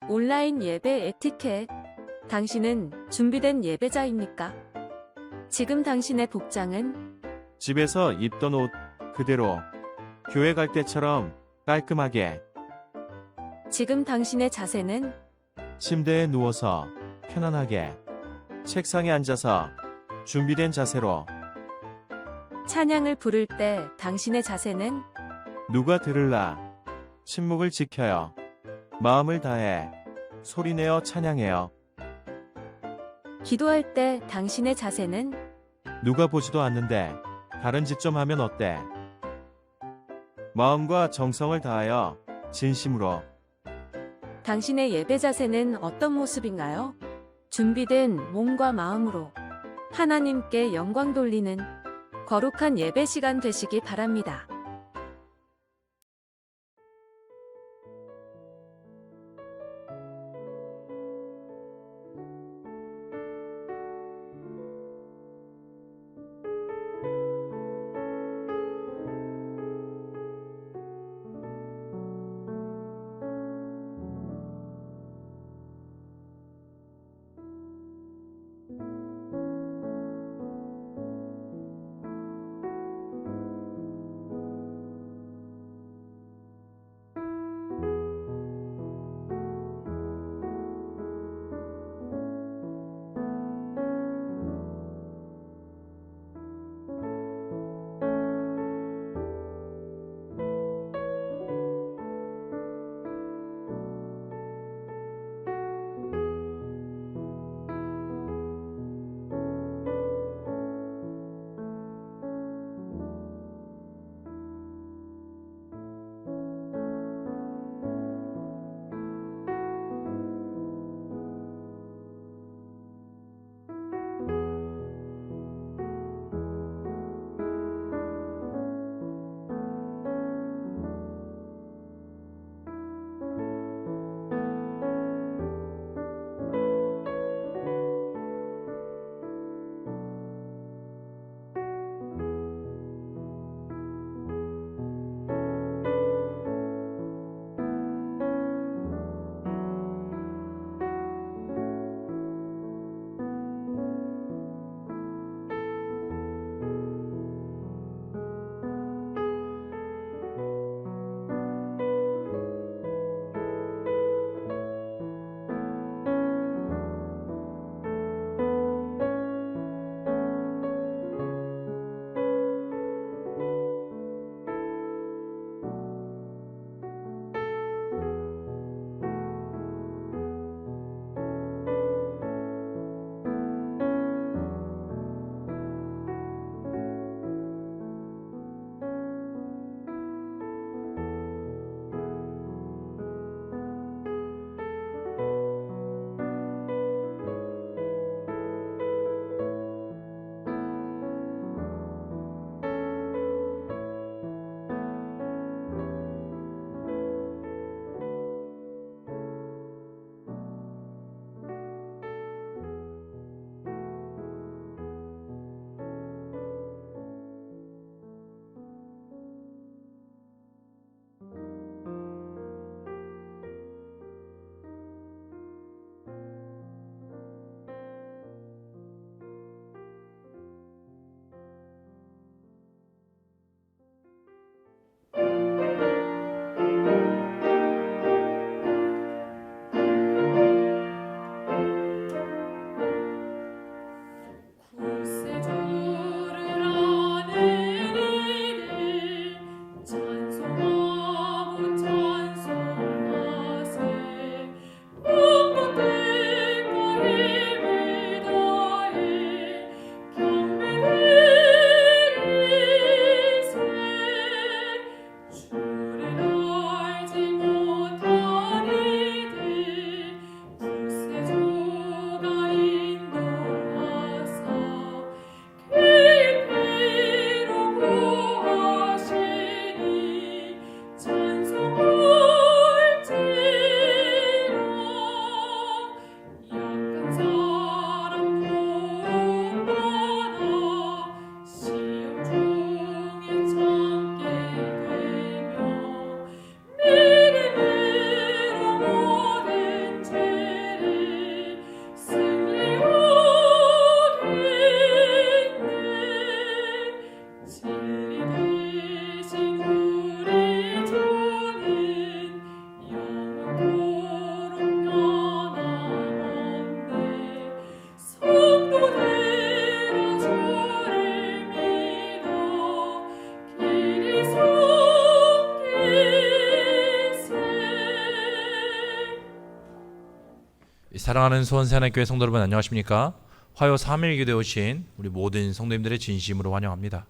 온라인 예배 에티켓. 당신은 준비된 예배자입니까? 지금 당신의 복장은 집에서 입던 옷 그대로 교회 갈 때처럼 깔끔하게 지금 당신의 자세는 침대에 누워서 편안하게 책상에 앉아서 준비된 자세로 찬양을 부를 때 당신의 자세는 누가 들을라 침묵을 지켜요. 마음을 다해 소리내어 찬양해요. 기도할 때 당신의 자세는 누가 보지도 않는데 다른 짓 좀 하면 어때? 마음과 정성을 다하여 진심으로 당신의 예배 자세는 어떤 모습인가요? 준비된 몸과 마음으로 하나님께 영광 돌리는 거룩한 예배 시간 되시기 바랍니다. 사랑하는 수원세하나교회 성도 여러분, 안녕하십니까? 화요 3일 기도에 오신 우리 모든 성도님들의 진심으로 환영합니다.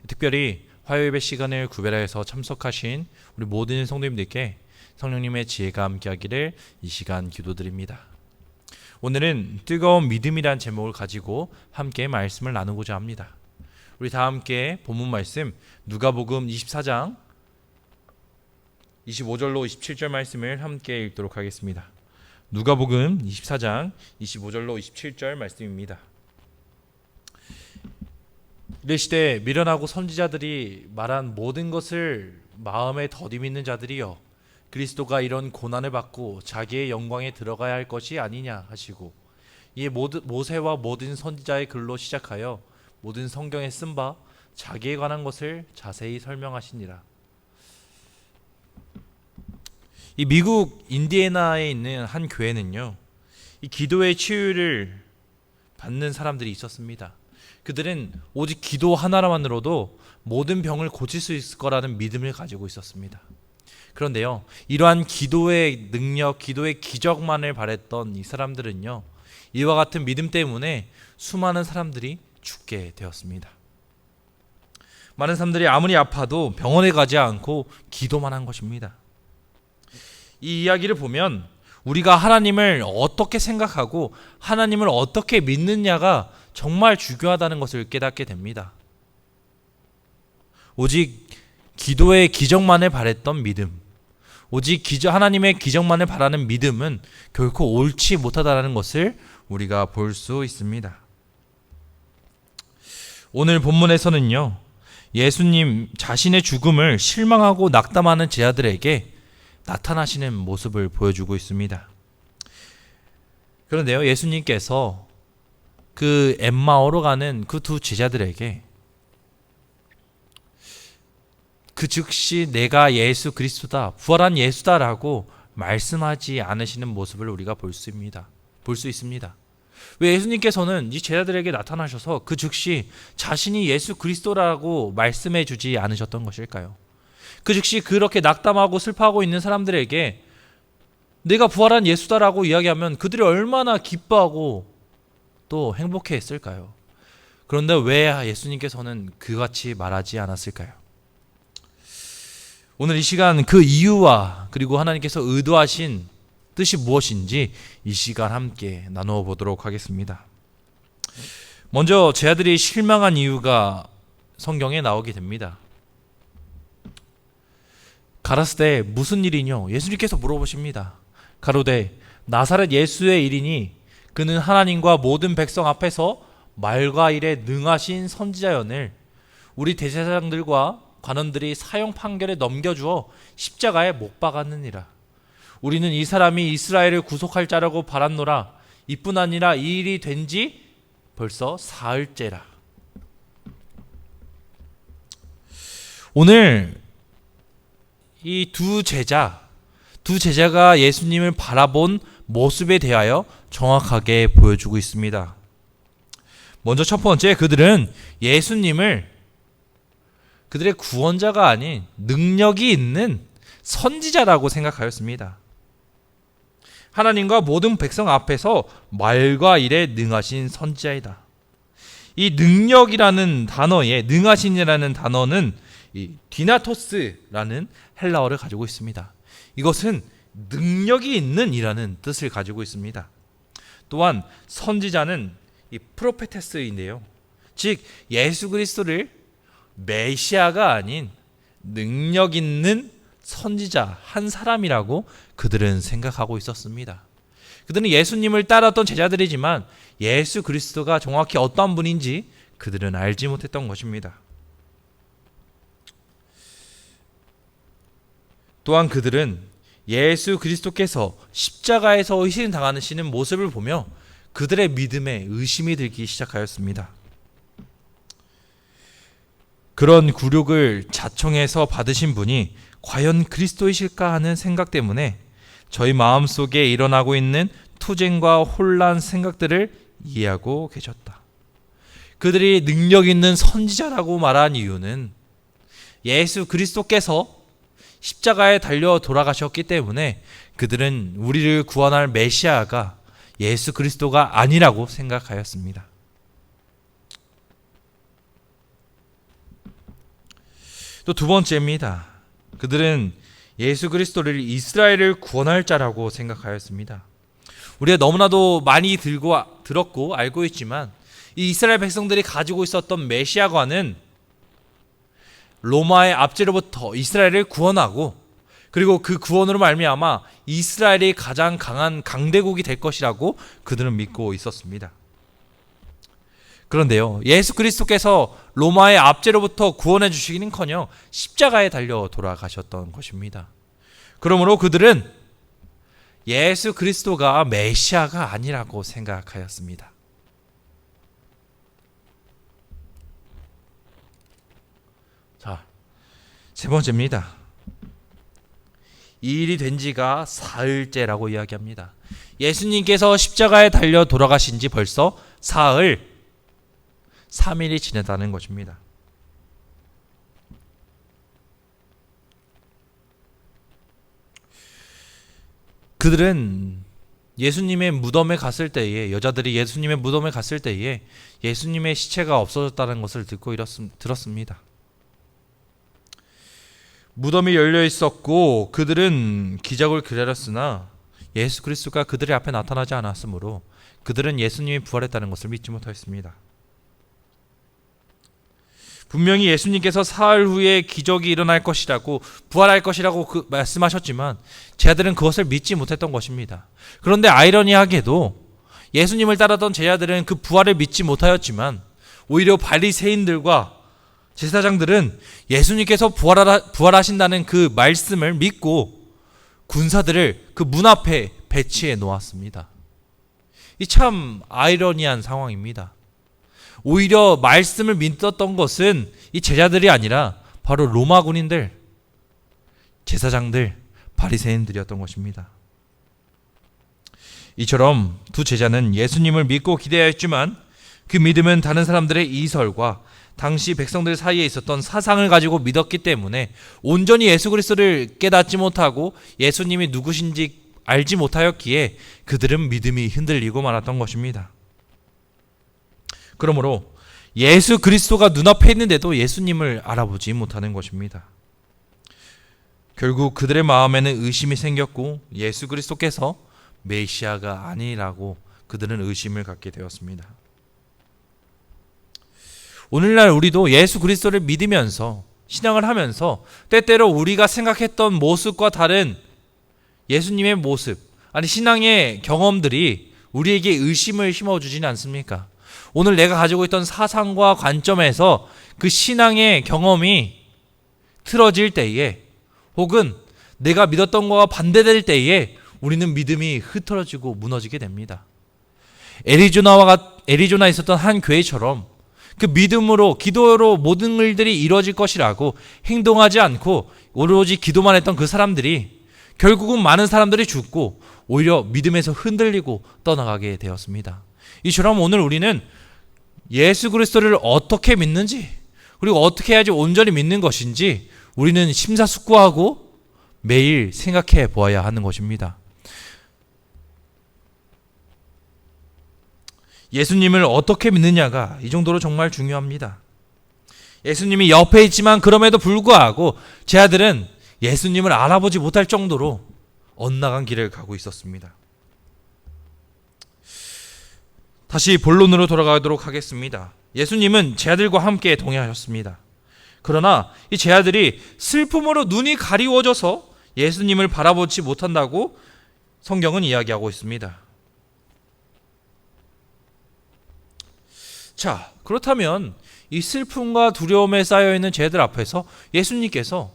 특별히 화요 예배 시간을 구별하여서 참석하신 우리 모든 성도님들께 성령님의 지혜가 함께하기를 이 시간 기도드립니다. 오늘은 뜨거운 믿음이란 제목을 가지고 함께 말씀을 나누고자 합니다. 우리 다 함께 본문 말씀 누가복음 24장 25절로 27절 말씀을 함께 읽도록 하겠습니다. 누가복음 24장 25절로 27절 말씀입니다. 이르시되 미련하고 선지자들이 말한 모든 것을 마음에 더디 믿는 자들이여, 그리스도가 이런 고난을 받고 자기의 영광에 들어가야 할 것이 아니냐 하시고, 이에 모세와 모든 선지자의 글로 시작하여 모든 성경에 쓴 바 자기에 관한 것을 자세히 설명하시니라. 이 미국 인디애나에 있는 한 교회는요, 이 기도의 치유를 받는 사람들이 있었습니다. 그들은 오직 기도 하나만으로도 모든 병을 고칠 수 있을 거라는 믿음을 가지고 있었습니다. 그런데요, 이러한 기도의 능력, 기도의 기적만을 바랬던 이 사람들은요, 이와 같은 믿음 때문에 수많은 사람들이 죽게 되었습니다. 많은 사람들이 아무리 아파도 병원에 가지 않고 기도만 한 것입니다. 이 이야기를 보면 우리가 하나님을 어떻게 생각하고 하나님을 어떻게 믿느냐가 정말 중요하다는 것을 깨닫게 됩니다. 오직 기도의 기적만을 바랬던 믿음, 오직 하나님의 기적만을 바라는 믿음은 결코 옳지 못하다는 것을 우리가 볼 수 있습니다. 오늘 본문에서는요, 예수님 자신의 죽음을 실망하고 낙담하는 제자들에게 나타나시는 모습을 보여주고 있습니다. 그런데요, 예수님께서 그 엠마오로 가는 그 두 제자들에게 그 즉시 내가 예수 그리스도다, 부활한 예수다라고 말씀하지 않으시는 모습을 우리가 볼 수 있습니다. 왜 예수님께서는 이 제자들에게 나타나셔서 그 즉시 자신이 예수 그리스도라고 말씀해 주지 않으셨던 것일까요? 그 즉시 그렇게 낙담하고 슬퍼하고 있는 사람들에게 내가 부활한 예수다라고 이야기하면 그들이 얼마나 기뻐하고 또 행복해했을까요? 그런데 왜 예수님께서는 그같이 말하지 않았을까요? 오늘 이 시간 그 이유와 그리고 하나님께서 의도하신 뜻이 무엇인지 이 시간 함께 나누어 보도록 하겠습니다. 먼저 제자들이 실망한 이유가 성경에 나오게 됩니다. 가라스되 무슨 일이뇨? 예수님께서 물어보십니다. 가로되 나사렛 예수의 일이니 그는 하나님과 모든 백성 앞에서 말과 일에 능하신 선지자연을 우리 대제사장들과 관원들이 사형 판결에 넘겨주어 십자가에 못 박았느니라. 우리는 이 사람이 이스라엘을 구속할 자라고 바랐노라. 이뿐 아니라 이 일이 된 지 벌써 사흘째라. 오늘 이 두 제자가 예수님을 바라본 모습에 대하여 정확하게 보여주고 있습니다. 먼저 첫 번째, 그들은 예수님을 그들의 구원자가 아닌 능력이 있는 선지자라고 생각하였습니다. 하나님과 모든 백성 앞에서 말과 일에 능하신 선지자이다. 이 능력이라는 단어에, 능하신이라는 단어는 이 디나토스라는 헬라어를 가지고 있습니다. 이것은 능력이 있는 이라는 뜻을 가지고 있습니다. 또한 선지자는 이 프로페테스인데요, 즉 예수 그리스도를 메시아가 아닌 능력 있는 선지자 한 사람이라고 그들은 생각하고 있었습니다. 그들은 예수님을 따랐던 제자들이지만 예수 그리스도가 정확히 어떠한 분인지 그들은 알지 못했던 것입니다. 또한 그들은 예수 그리스도께서 십자가에서 의심당하시는 모습을 보며 그들의 믿음에 의심이 들기 시작하였습니다. 그런 굴욕을 자청해서 받으신 분이 과연 그리스도이실까 하는 생각 때문에 저희 마음속에 일어나고 있는 투쟁과 혼란 생각들을 이해하고 계셨다. 그들이 능력 있는 선지자라고 말한 이유는 예수 그리스도께서 십자가에 달려 돌아가셨기 때문에 그들은 우리를 구원할 메시아가 예수 그리스도가 아니라고 생각하였습니다. 또 두 번째입니다. 그들은 예수 그리스도를 이스라엘을 구원할 자라고 생각하였습니다. 우리가 너무나도 많이 들었고 알고 있지만 이 이스라엘 백성들이 가지고 있었던 메시아관은 로마의 압제로부터 이스라엘을 구원하고 그리고 그 구원으로 말미암아 이스라엘이 가장 강한 강대국이 될 것이라고 그들은 믿고 있었습니다. 그런데요, 예수 그리스도께서 로마의 압제로부터 구원해 주시기는커녕 십자가에 달려 돌아가셨던 것입니다. 그러므로 그들은 예수 그리스도가 메시아가 아니라고 생각하였습니다. 자, 세 번째입니다. 이 일이 된 지가 사흘째라고 이야기합니다. 예수님께서 십자가에 달려 돌아가신 지 벌써 사흘, 3일이 지났다는 것입니다. 그들은 예수님의 무덤에 갔을 때에, 여자들이 예수님의 무덤에 갔을 때에 예수님의 시체가 없어졌다는 것을 들었습니다. 무덤이 열려 있었고 그들은 기적을 기다렸으나 예수 그리스도가 그들의 앞에 나타나지 않았으므로 그들은 예수님이 부활했다는 것을 믿지 못하였습니다. 분명히 예수님께서 사흘 후에 기적이 일어날 것이라고, 부활할 것이라고 말씀하셨지만 제자들은 그것을 믿지 못했던 것입니다. 그런데 아이러니하게도 예수님을 따르던 제자들은 그 부활을 믿지 못하였지만 오히려 바리새인들과 제사장들은 예수님께서 부활하신다는 그 말씀을 믿고 군사들을 그 문 앞에 배치해 놓았습니다. 이 참 아이러니한 상황입니다. 오히려 말씀을 믿었던 것은 이 제자들이 아니라 바로 로마 군인들, 제사장들, 바리새인들이었던 것입니다. 이처럼 두 제자는 예수님을 믿고 기대하였지만 그 믿음은 다른 사람들의 이설과 당시 백성들 사이에 있었던 사상을 가지고 믿었기 때문에 온전히 예수 그리스도를 깨닫지 못하고 예수님이 누구신지 알지 못하였기에 그들은 믿음이 흔들리고 말았던 것입니다. 그러므로 예수 그리스도가 눈앞에 있는데도 예수님을 알아보지 못하는 것입니다. 결국 그들의 마음에는 의심이 생겼고 예수 그리스도께서 메시아가 아니라고 그들은 의심을 갖게 되었습니다. 오늘날 우리도 예수 그리스도를 믿으면서 신앙을 하면서 때때로 우리가 생각했던 모습과 다른 예수님의 모습, 아니 신앙의 경험들이 우리에게 의심을 심어주지는 않습니까? 오늘 내가 가지고 있던 사상과 관점에서 그 신앙의 경험이 틀어질 때에 혹은 내가 믿었던 것과 반대될 때에 우리는 믿음이 흐트러지고 무너지게 됩니다. 애리조나에 있었던 한 교회처럼 그 믿음으로 기도로 모든 일들이 이루어질 것이라고 행동하지 않고 오로지 기도만 했던 그 사람들이 결국은 많은 사람들이 죽고 오히려 믿음에서 흔들리고 떠나가게 되었습니다. 이처럼 오늘 우리는 예수 그리스도를 어떻게 믿는지 그리고 어떻게 해야지 온전히 믿는 것인지 우리는 심사숙고하고 매일 생각해 보아야 하는 것입니다. 예수님을 어떻게 믿느냐가 이 정도로 정말 중요합니다. 예수님이 옆에 있지만 그럼에도 불구하고 제 아들은 예수님을 알아보지 못할 정도로 엇나간 길을 가고 있었습니다. 다시 본론으로 돌아가도록 하겠습니다. 예수님은 제 아들과 함께 동행하셨습니다. 그러나 이 제 아들이 슬픔으로 눈이 가리워져서 예수님을 바라보지 못한다고 성경은 이야기하고 있습니다. 자, 그렇다면 이 슬픔과 두려움에 쌓여있는 쟤들 앞에서 예수님께서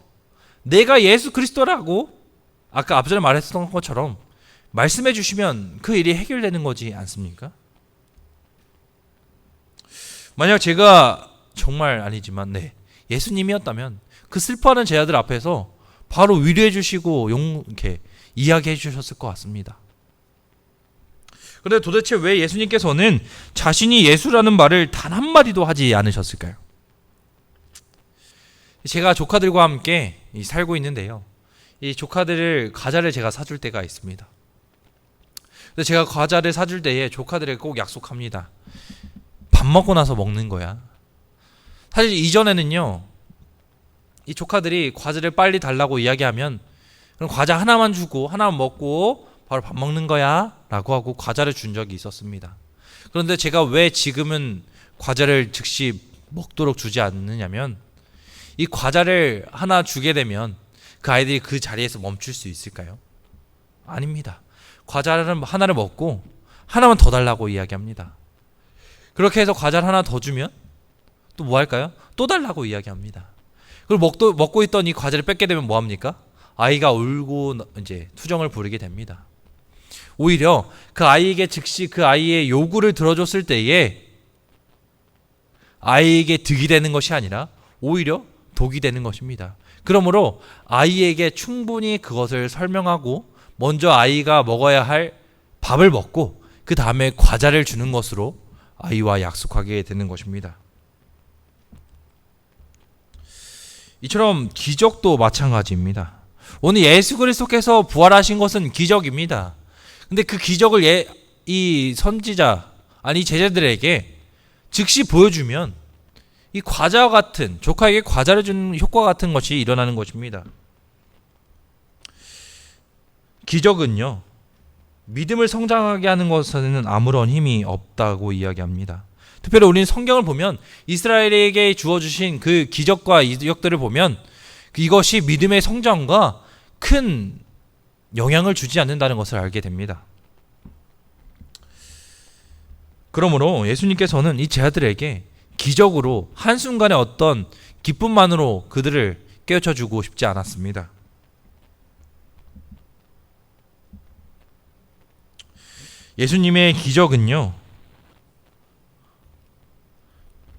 내가 예수 그리스도라고 아까 앞전에 말했던 것처럼 말씀해 주시면 그 일이 해결되는 거지 않습니까? 만약 제가 정말 아니지만 예수님이었다면 그 슬퍼하는 제 아들 앞에서 바로 위로해 주시고 이렇게 이야기해 주셨을 것 같습니다. 그런데 도대체 왜 예수님께서는 자신이 예수라는 말을 단 한마디도 하지 않으셨을까요? 제가 조카들과 함께 살고 있는데요. 이 조카들을 과자를 제가 사줄 때가 있습니다. 근데 제가 과자를 사줄 때에 조카들에게 꼭 약속합니다. 밥 먹고 나서 먹는 거야. 사실 이전에는요, 이 조카들이 과자를 빨리 달라고 이야기하면 그럼 과자 하나만 주고 하나만 먹고 바로 밥 먹는 거야 라고 하고 과자를 준 적이 있었습니다. 그런데 제가 왜 지금은 과자를 즉시 먹도록 주지 않느냐면, 이 과자를 하나 주게 되면 그 아이들이 그 자리에서 멈출 수 있을까요? 아닙니다. 과자를 하나를 먹고 하나만 더 달라고 이야기합니다. 그렇게 해서 과자를 하나 더 주면 또 뭐 할까요? 또 달라고 이야기합니다. 그리고 먹고 있던 이 과자를 뺏게 되면 뭐 합니까? 아이가 울고 이제 투정을 부리게 됩니다. 오히려 그 아이에게 즉시 그 아이의 요구를 들어줬을 때에 아이에게 득이 되는 것이 아니라 오히려 독이 되는 것입니다. 그러므로 아이에게 충분히 그것을 설명하고 먼저 아이가 먹어야 할 밥을 먹고 그 다음에 과자를 주는 것으로 아이와 약속하게 되는 것입니다. 이처럼 기적도 마찬가지입니다. 오늘 예수 그리스도께서 부활하신 것은 기적입니다. 근데 그 기적을 이 선지자, 아니 제자들에게 즉시 보여주면 이 과자와 같은, 조카에게 과자를 주는 효과 같은 것이 일어나는 것입니다. 기적은요, 믿음을 성장하게 하는 것에는 아무런 힘이 없다고 이야기합니다. 특별히 우리는 성경을 보면 이스라엘에게 주어주신 그 기적과 이적들을 보면 이것이 믿음의 성장과 큰 영향을 주지 않는다는 것을 알게 됩니다. 그러므로 예수님께서는 이 제자들에게 기적으로 한순간의 어떤 기쁨만으로 그들을 깨우쳐 주고 싶지 않았습니다. 예수님의 기적은요,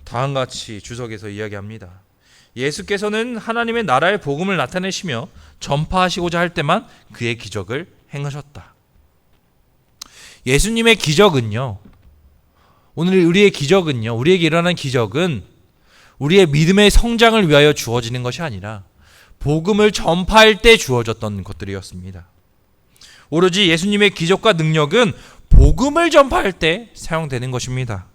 다음과 같이 주석에서 이야기합니다. 예수께서는 하나님의 나라의 복음을 나타내시며 전파하시고자 할 때만 그의 기적을 행하셨다. 예수님의 기적은요, 오늘 우리의 기적은요, 우리에게 일어난 기적은 우리의 믿음의 성장을 위하여 주어지는 것이 아니라 복음을 전파할 때 주어졌던 것들이었습니다. 오로지 예수님의 기적과 능력은 복음을 전파할 때 사용되는 것입니다.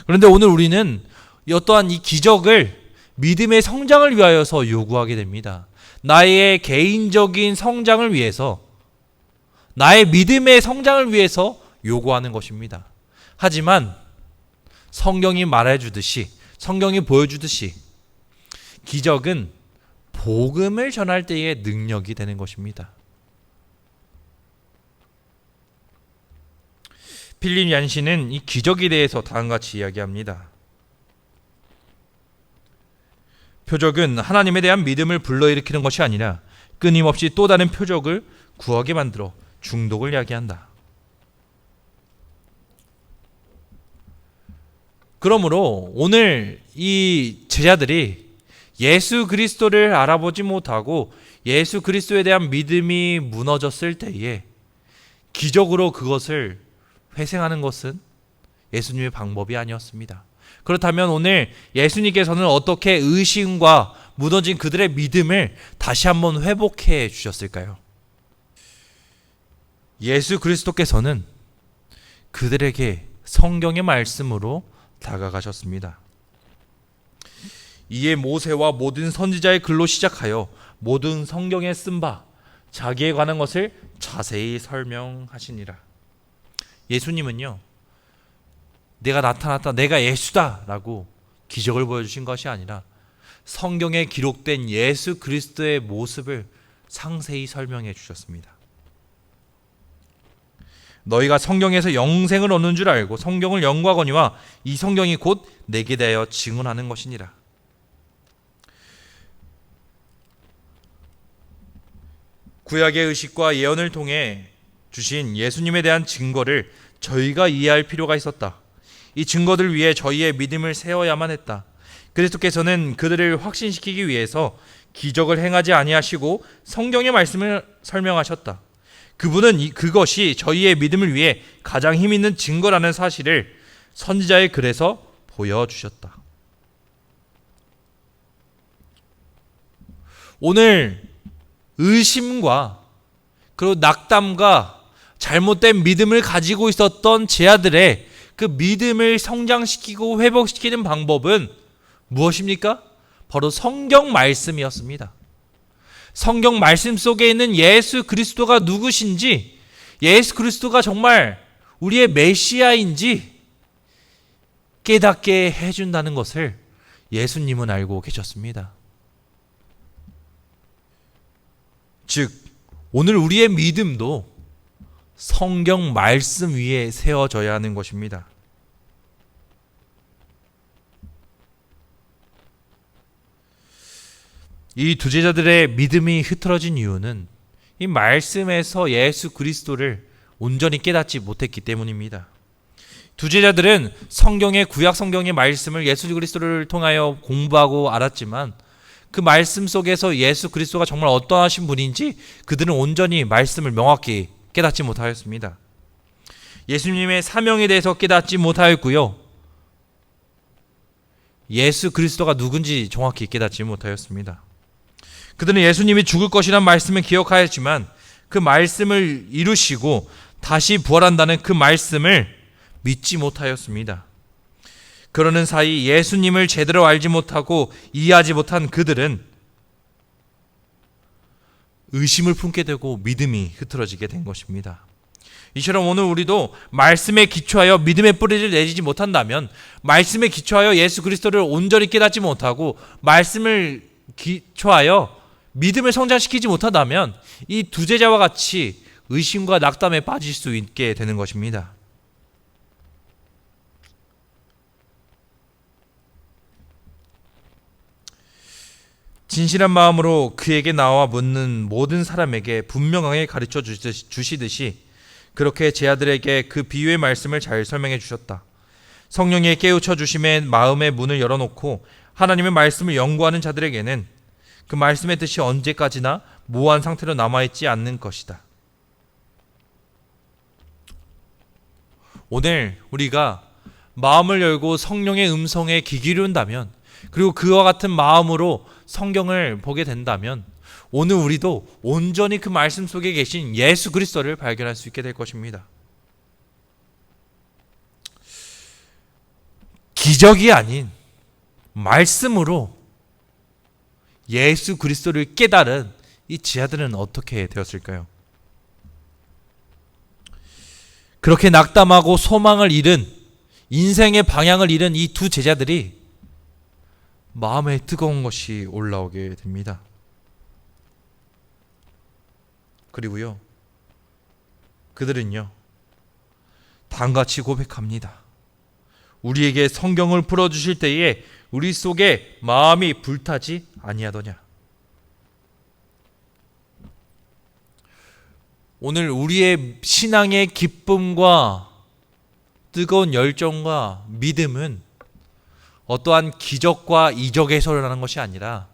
그런데 오늘 우리는 어떠한 이 기적을 믿음의 성장을 위하여서 요구하게 됩니다. 나의 개인적인 성장을 위해서, 나의 믿음의 성장을 위해서 요구하는 것입니다. 하지만 성경이 말해주듯이, 성경이 보여주듯이 기적은 복음을 전할 때의 능력이 되는 것입니다. 필립 얀시는 이 기적에 대해서 다음같이 이야기합니다. 표적은 하나님에 대한 믿음을 불러일으키는 것이 아니라 끊임없이 또 다른 표적을 구하게 만들어 중독을 야기한다. 그러므로 오늘 이 제자들이 예수 그리스도를 알아보지 못하고 예수 그리스도에 대한 믿음이 무너졌을 때에 기적으로 그것을 회생하는 것은 예수님의 방법이 아니었습니다. 그렇다면 오늘 예수님께서는 어떻게 의심과 무너진 그들의 믿음을 다시 한번 회복해 주셨을까요? 예수 그리스도께서는 그들에게 성경의 말씀으로 다가가셨습니다. 이에 모세와 모든 선지자의 글로 시작하여 모든 성경에 쓴 바 자기에 관한 것을 자세히 설명하시니라. 예수님은요, 내가 나타났다, 내가 예수다 라고 기적을 보여주신 것이 아니라 성경에 기록된 예수 그리스도의 모습을 상세히 설명해 주셨습니다. 너희가 성경에서 영생을 얻는 줄 알고 성경을 연구하거니와 이 성경이 곧 내게 대하여 증언하는 것이니라. 구약의 의식과 예언을 통해 주신 예수님에 대한 증거를 저희가 이해할 필요가 있었다. 이 증거들 위해 저희의 믿음을 세워야만 했다. 그리스도께서는 그들을 확신시키기 위해서 기적을 행하지 아니하시고 성경의 말씀을 설명하셨다. 그분은 그것이 저희의 믿음을 위해 가장 힘 있는 증거라는 사실을 선지자의 글에서 보여주셨다. 오늘 의심과 그리고 낙담과 잘못된 믿음을 가지고 있었던 제 아들의 그 믿음을 성장시키고 회복시키는 방법은 무엇입니까? 바로 성경 말씀이었습니다. 성경 말씀 속에 있는 예수 그리스도가 누구신지, 예수 그리스도가 정말 우리의 메시아인지 깨닫게 해준다는 것을 예수님은 알고 계셨습니다. 즉, 오늘 우리의 믿음도 성경 말씀 위에 세워져야 하는 것입니다. 이 두 제자들의 믿음이 흐트러진 이유는 이 말씀에서 예수 그리스도를 온전히 깨닫지 못했기 때문입니다. 두 제자들은 성경의 구약 성경의 말씀을 예수 그리스도를 통하여 공부하고 알았지만 그 말씀 속에서 예수 그리스도가 정말 어떠하신 분인지 그들은 온전히 말씀을 명확히 깨닫지 못하였습니다. 예수님의 사명에 대해서 깨닫지 못하였고요. 예수 그리스도가 누군지 정확히 깨닫지 못하였습니다. 그들은 예수님이 죽을 것이란 말씀을 기억하였지만 그 말씀을 이루시고 다시 부활한다는 그 말씀을 믿지 못하였습니다. 그러는 사이 예수님을 제대로 알지 못하고 이해하지 못한 그들은 의심을 품게 되고 믿음이 흐트러지게 된 것입니다. 이처럼 오늘 우리도 말씀에 기초하여 믿음의 뿌리를 내리지 못한다면, 말씀에 기초하여 예수 그리스도를 온전히 깨닫지 못하고 말씀을 기초하여 믿음을 성장시키지 못한다면 이 두 제자와 같이 의심과 낙담에 빠질 수 있게 되는 것입니다. 진실한 마음으로 그에게 나와 묻는 모든 사람에게 분명하게 가르쳐 주시듯이 그렇게 제 아들에게 그 비유의 말씀을 잘 설명해 주셨다. 성령의 깨우쳐 주심에 마음의 문을 열어놓고 하나님의 말씀을 연구하는 자들에게는 그 말씀의 뜻이 언제까지나 모호한 상태로 남아있지 않는 것이다. 오늘 우리가 마음을 열고 성령의 음성에 귀 기울인다면, 그리고 그와 같은 마음으로 성경을 보게 된다면 오늘 우리도 온전히 그 말씀 속에 계신 예수 그리스도를 발견할 수 있게 될 것입니다. 기적이 아닌 말씀으로 예수 그리스도를 깨달은 이 제자들은 어떻게 되었을까요? 그렇게 낙담하고 소망을 잃은, 인생의 방향을 잃은 이 두 제자들이 마음에 뜨거운 것이 올라오게 됩니다. 그리고요, 그들은요 다음같이 고백합니다. 우리에게 성경을 풀어주실 때에 우리 속에 마음이 불타지 아니하더냐. 오늘 우리의 신앙의 기쁨과 뜨거운 열정과 믿음은 어떠한 기적과 이적에서 일어나는 것이 아니라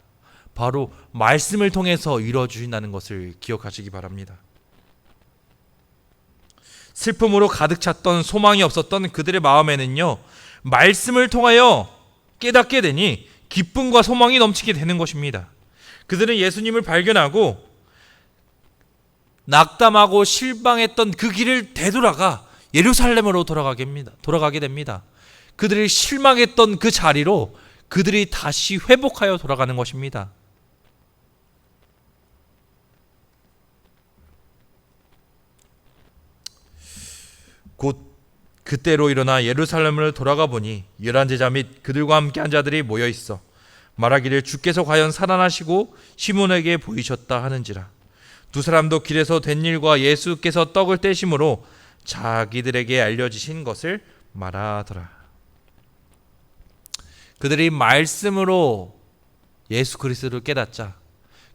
바로 말씀을 통해서 이루어진다는 것을 기억하시기 바랍니다. 슬픔으로 가득 찼던, 소망이 없었던 그들의 마음에는요, 말씀을 통하여 깨닫게 되니 기쁨과 소망이 넘치게 되는 것입니다. 그들은 예수님을 발견하고 낙담하고 실망했던 그 길을 되돌아가 예루살렘으로 돌아가게 됩니다. 그들이 실망했던 그 자리로 그들이 다시 회복하여 돌아가는 것입니다. 곧 그때로 일어나 예루살렘으로 돌아가 보니 11제자 및 그들과 함께 한 자들이 모여 있어 말하기를 주께서 과연 살아나시고 시몬에게 보이셨다 하는지라. 두 사람도 길에서 된 일과 예수께서 떡을 떼심으로 자기들에게 알려주신 것을 말하더라. 그들이 말씀으로 예수 그리스도를 깨닫자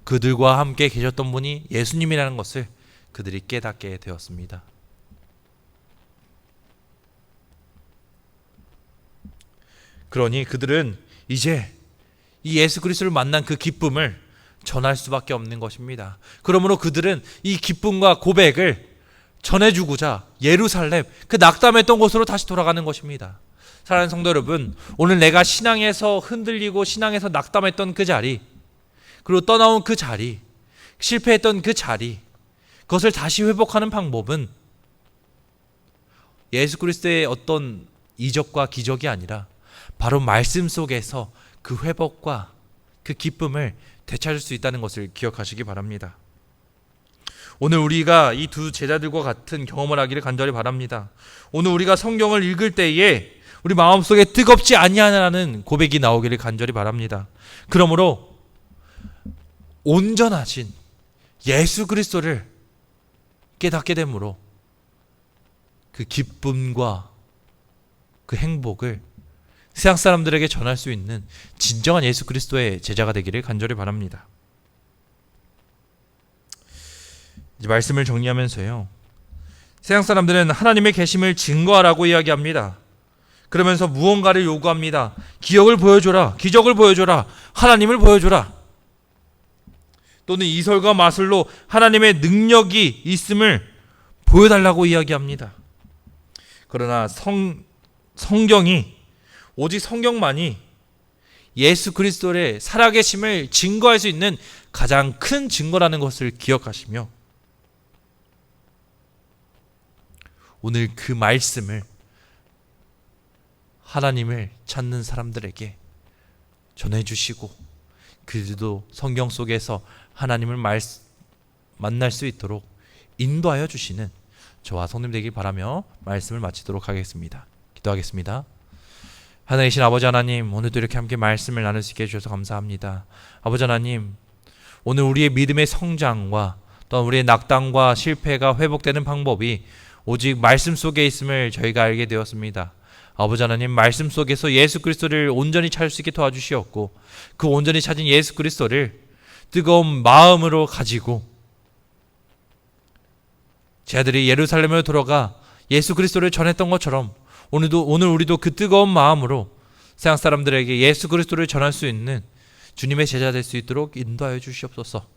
그들과 함께 계셨던 분이 예수님이라는 것을 그들이 깨닫게 되었습니다. 그러니 그들은 이제 이 예수 그리스도를 만난 그 기쁨을 전할 수밖에 없는 것입니다. 그러므로 그들은 이 기쁨과 고백을 전해주고자 예루살렘, 그 낙담했던 곳으로 다시 돌아가는 것입니다. 사랑하는 성도 여러분, 오늘 내가 신앙에서 흔들리고 신앙에서 낙담했던 그 자리, 그리고 떠나온 그 자리, 실패했던 그 자리, 그것을 다시 회복하는 방법은 예수 그리스도의 어떤 이적과 기적이 아니라 바로 말씀 속에서 그 회복과 그 기쁨을 되찾을 수 있다는 것을 기억하시기 바랍니다. 오늘 우리가 이 두 제자들과 같은 경험을 하기를 간절히 바랍니다. 오늘 우리가 성경을 읽을 때에 우리 마음속에 뜨겁지 아니하라는 고백이 나오기를 간절히 바랍니다. 그러므로 온전하신 예수 그리스도를 깨닫게 되므로 그 기쁨과 그 행복을 세상 사람들에게 전할 수 있는 진정한 예수 그리스도의 제자가 되기를 간절히 바랍니다. 이제 말씀을 정리하면서요, 세상 사람들은 하나님의 계심을 증거하라고 이야기합니다. 그러면서 무언가를 요구합니다. 기적을 보여줘라, 기적을 보여줘라, 하나님을 보여줘라. 또는 이설과 마술로 하나님의 능력이 있음을 보여달라고 이야기합니다. 그러나 성경이, 오직 성경만이 예수 그리스도의 살아계심을 증거할 수 있는 가장 큰 증거라는 것을 기억하시며, 오늘 그 말씀을 하나님을 찾는 사람들에게 전해주시고, 그들도 성경 속에서 하나님을 만날 수 있도록 인도하여 주시는 저와 성님 되길 바라며 말씀을 마치도록 하겠습니다. 기도하겠습니다. 하나님이신 아버지 하나님, 오늘도 이렇게 함께 말씀을 나눌 수 있게 해주셔서 감사합니다. 아버지 하나님, 오늘 우리의 믿음의 성장과 또 우리의 낙담과 실패가 회복되는 방법이 오직 말씀 속에 있음을 저희가 알게 되었습니다. 아버지 하나님, 말씀 속에서 예수 그리스도를 온전히 찾을 수 있게 도와주시었고, 그 온전히 찾은 예수 그리스도를 뜨거운 마음으로 가지고 제자들이 예루살렘으로 돌아가 예수 그리스도를 전했던 것처럼 오늘 우리도 그 뜨거운 마음으로 세상 사람들에게 예수 그리스도를 전할 수 있는 주님의 제자 될 수 있도록 인도하여 주시옵소서.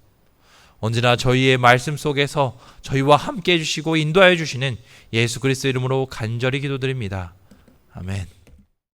언제나 저희의 말씀 속에서 저희와 함께 해주시고 인도하여 주시는 예수 그리스도 이름으로 간절히 기도드립니다. 아멘.